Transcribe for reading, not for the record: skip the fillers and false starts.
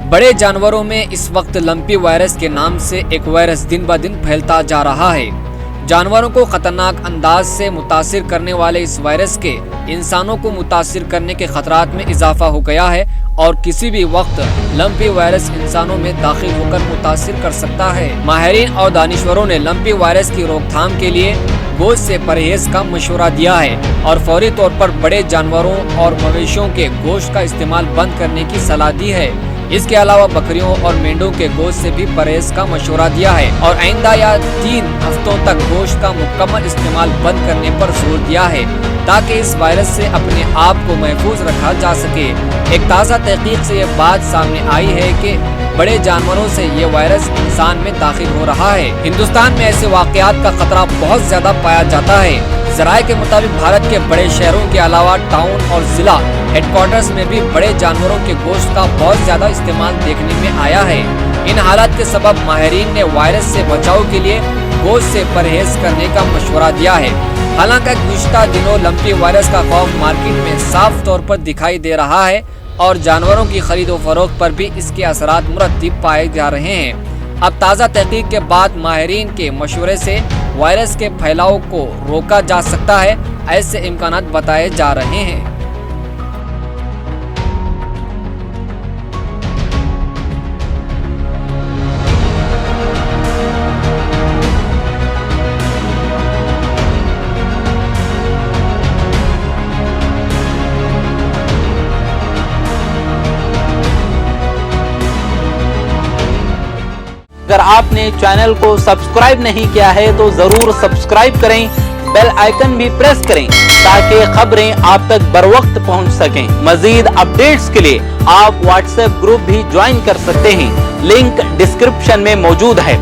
बड़े जानवरों में इस वक्त लंपी वायरस के नाम से एक वायरस दिन ब दिन फैलता जा रहा है। जानवरों को खतरनाक अंदाज से मुतासिर करने वाले इस वायरस के इंसानों को मुतासिर करने के खतरात में इजाफा हो गया है और किसी भी वक्त लंपी वायरस इंसानों में दाखिल होकर मुतासिर कर सकता है। माहिरीन और दानिश्वरों ने लंपी वायरस की रोकथाम के लिए गोश्त से परहेज का मशवरा दिया है और फौरी तौर पर बड़े जानवरों और मवेशियों के गोश्त का इस्तेमाल बंद करने की सलाह दी है। इसके अलावा बकरियों और मेंढों के गोश्त से भी परहेज का मशवरा दिया है और आइंदा या 3 हफ्तों तक गोश्त का मुकम्मल इस्तेमाल बंद करने पर जोर दिया है ताकि इस वायरस से अपने आप को महफूज रखा जा सके। एक ताज़ा तहकीक से यह बात सामने आई है कि बड़े जानवरों से ये वायरस इंसान में दाखिल हो रहा है। हिंदुस्तान में ऐसे वाक़यात का खतरा बहुत ज्यादा पाया जाता है। ज़राए के मुताबिक भारत के बड़े शहरों के अलावा टाउन और जिला हेडक्वार्टर्स में भी बड़े जानवरों के गोश्त का बहुत ज्यादा इस्तेमाल देखने में आया है। इन हालात के सबब माहिरीन ने वायरस से बचाव के लिए गोश्त से परहेज करने का मशवरा दिया है। हालांकि गुज़िश्ता दिनों लंपी वायरस का खौफ मार्केट में साफ तौर पर दिखाई दे रहा है और जानवरों की खरीद व फरोख्त पर भी इसके असरात मुरत्तिब पाए जा रहे हैं। अब ताज़ा तहकीक के बाद माहिरीन के मशवरे से वायरस के फैलाव को रोका जा सकता है, ऐसे इम्कानात बताए जा रहे हैं। अगर आपने चैनल को सब्सक्राइब नहीं किया है तो जरूर सब्सक्राइब करें, बेल आइकन भी प्रेस करें ताकि खबरें आप तक बर वक्त पहुंच सकें। मजीद अपडेट्स के लिए आप व्हाट्सएप ग्रुप भी ज्वाइन कर सकते हैं, लिंक डिस्क्रिप्शन में मौजूद है।